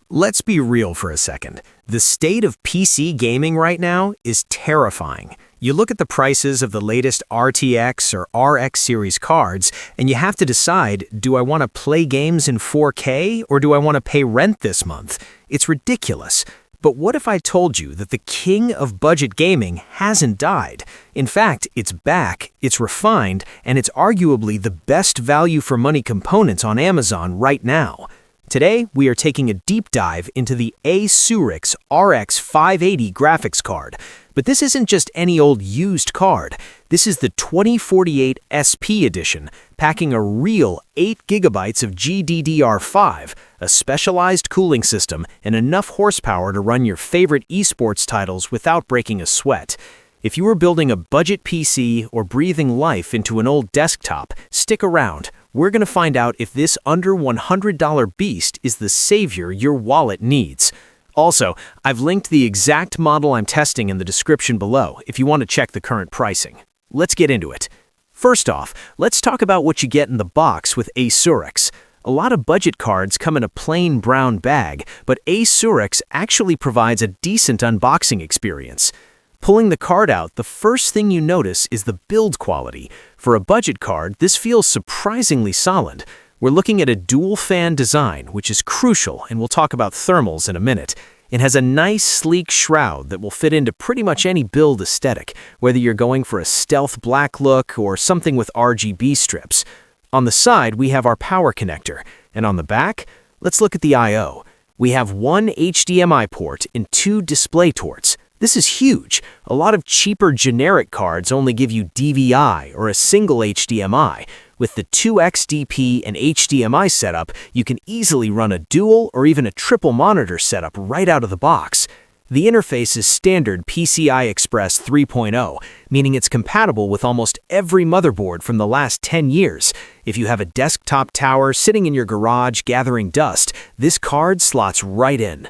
Let's be real for a second. The state of PC gaming right now is terrifying. You look at the prices of the latest RTX or RX series cards, and you have to decide, do I want to play games in 4K or do I want to pay rent this month? It's ridiculous. But what if I told you that the king of budget gaming hasn't died? In fact, it's back, it's refined, and it's arguably the best value for money components on Amazon right now. Today, we are taking a deep dive into the AISURIX RX 580 graphics card. But this isn't just any old used card. This is the 2048 SP edition, packing a real 8 gigabytes of GDDR5, a specialized cooling system, and enough horsepower to run your favorite esports titles without breaking a sweat. If you are building a budget PC or breathing life into an old desktop, stick around. We're going to find out if this under $100 beast is the savior your wallet needs. Also, I've linked the exact model I'm testing in the description below if you want to check the current pricing. Let's get into it. First off, let's talk about what you get in the box with AISURIX. A lot of budget cards come in a plain brown bag, but AISURIX actually provides a decent unboxing experience. Pulling the card out, the first thing you notice is the build quality. For a budget card, this feels surprisingly solid. We're looking at a dual fan design, which is crucial, and we'll talk about thermals in a minute. It has a nice, sleek shroud that will fit into pretty much any build aesthetic, whether you're going for a stealth black look or something with RGB strips. On the side, we have our power connector, and on the back, let's look at the I/O. We have one HDMI port and two DisplayPorts. This is huge. A lot of cheaper generic cards only give you DVI or a single HDMI. With the 2XDP and HDMI setup, you can easily run a dual or even a triple monitor setup right out of the box. The interface is standard PCI Express 3.0, meaning it's compatible with almost every motherboard from the last 10 years. If you have a desktop tower sitting in your garage gathering dust, this card slots right in.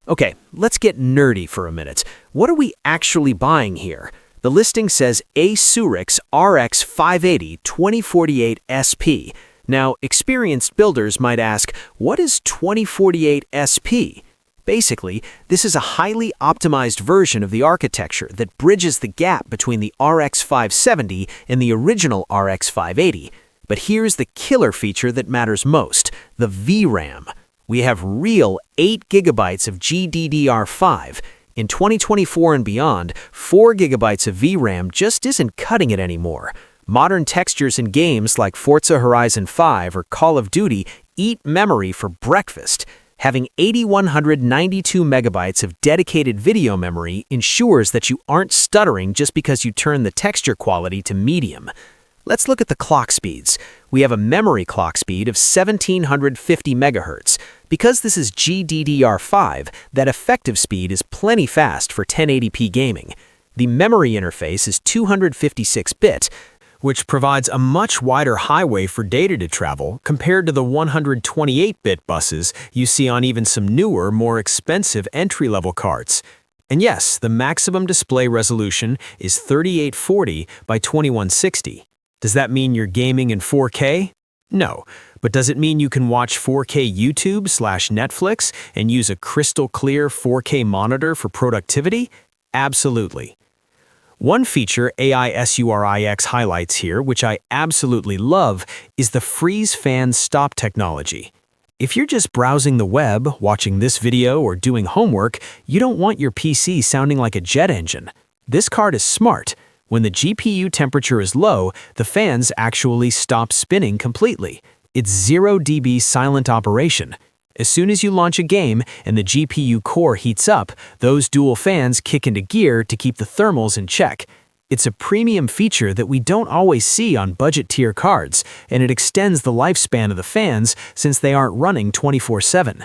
Okay, let's get nerdy for a minute. What are we actually buying here? The listing says AISURIX RX 580 2048 SP. Now, experienced builders might ask, what is 2048 SP? Basically, this is a highly optimized version of the architecture that bridges the gap between the RX 570 and the original RX 580. But here's the killer feature that matters most, the VRAM. We have real 8 gigabytes of GDDR5. In 2024 and beyond, 4 gigabytes of VRAM just isn't cutting it anymore. Modern textures in games like Forza Horizon 5 or Call of Duty eat memory for breakfast. Having 8,192 megabytes of dedicated video memory ensures that you aren't stuttering just because you turn the texture quality to medium. Let's look at the clock speeds. We have a memory clock speed of 1750 megahertz. Because this is GDDR5, that effective speed is plenty fast for 1080p gaming. The memory interface is 256-bit, which provides a much wider highway for data to travel compared to the 128-bit buses you see on even some newer, more expensive entry-level cards. And yes, the maximum display resolution is 3840 by 2160. Does that mean you're gaming in 4K? No, but does it mean you can watch 4K YouTube/Netflix and use a crystal clear 4K monitor for productivity? Absolutely. One feature AISURIX highlights here, which I absolutely love, is the freeze fan stop technology. If you're just browsing the web, watching this video, or doing homework, you don't want your PC sounding like a jet engine. This card is smart. When the GPU temperature is low, the fans actually stop spinning completely. It's 0 dB silent operation. As soon as you launch a game and the GPU core heats up, those dual fans kick into gear to keep the thermals in check. It's a premium feature that we don't always see on budget-tier cards, and it extends the lifespan of the fans since they aren't running 24/7.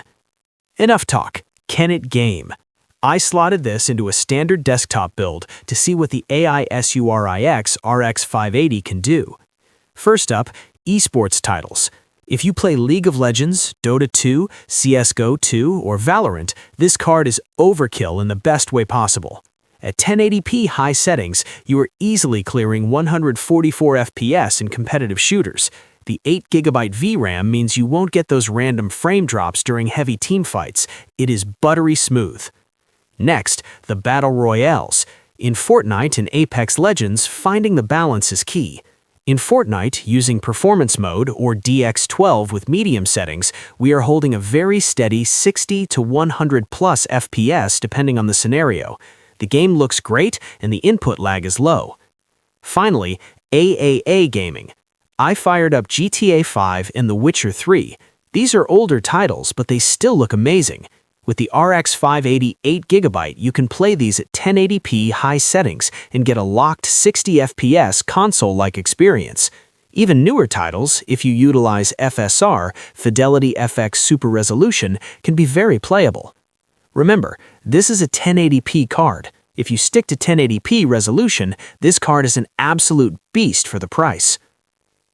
Enough talk. Can it game? I slotted this into a standard desktop build to see what the AISURIX RX 580 can do. First up, esports titles. If you play League of Legends, Dota 2, CSGO 2, or Valorant, this card is overkill in the best way possible. At 1080p high settings, you are easily clearing 144 FPS in competitive shooters. The 8GB VRAM means you won't get those random frame drops during heavy teamfights. It is buttery smooth. Next, the Battle Royales. In Fortnite and Apex Legends, finding the balance is key. In Fortnite, using Performance Mode or DX12 with medium settings, we are holding a very steady 60 to 100 plus FPS depending on the scenario. The game looks great and the input lag is low. Finally, AAA gaming. I fired up GTA 5 and The Witcher 3. These are older titles, but they still look amazing. With the RX 580 8GB, you can play these at 1080p high settings and get a locked 60 FPS console-like experience. Even newer titles, if you utilize FSR, Fidelity FX Super Resolution, can be very playable. Remember, this is a 1080p card. If you stick to 1080p resolution, this card is an absolute beast for the price.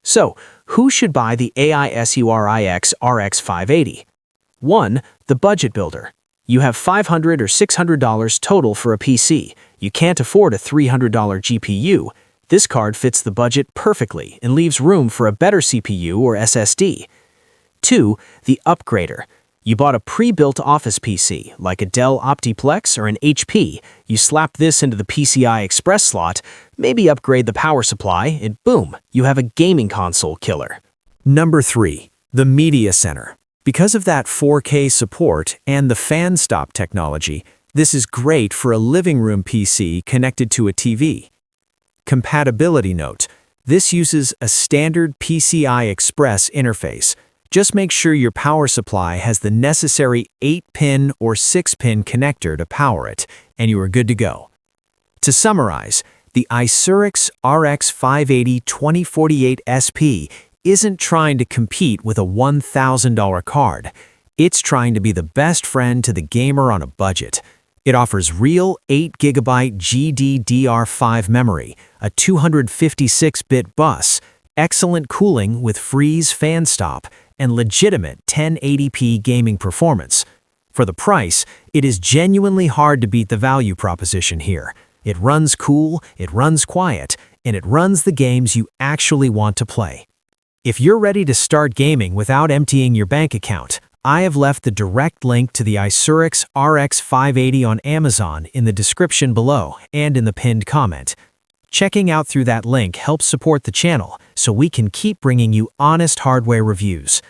So, who should buy the AISURIX RX 580? 1. The budget builder. You have $500 or $600 total for a PC. You can't afford a $300 GPU. This card fits the budget perfectly and leaves room for a better CPU or SSD. 2. The upgrader. You bought a pre-built office PC, like a Dell Optiplex or an HP. You slap this into the PCI Express slot, maybe upgrade the power supply, and boom, you have a gaming console killer. Number 3. The Media Center. Because of that 4K support and the fan stop technology, this is great for a living room PC connected to a TV. Compatibility note: this uses a standard PCI Express interface. Just make sure your power supply has the necessary 8-pin or 6-pin connector to power it, and you are good to go. To summarize, the AISURIX RX 580 2048 SP isn't trying to compete with a $1,000 card. It's trying to be the best friend to the gamer on a budget. It offers real 8GB GDDR5 memory, a 256-bit bus, excellent cooling with freeze fan stop, and legitimate 1080p gaming performance. For the price, it is genuinely hard to beat the value proposition here. It runs cool, it runs quiet, and it runs the games you actually want to play. If you're ready to start gaming without emptying your bank account, I have left the direct link to the AISURIX RX 580 on Amazon in the description below and in the pinned comment. Checking out through that link helps support the channel so we can keep bringing you honest hardware reviews.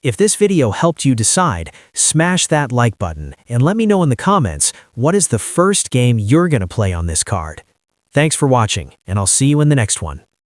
If this video helped you decide, smash that like button and let me know in the comments what is the first game you're going to play on this card. Thanks for watching, and I'll see you in the next one.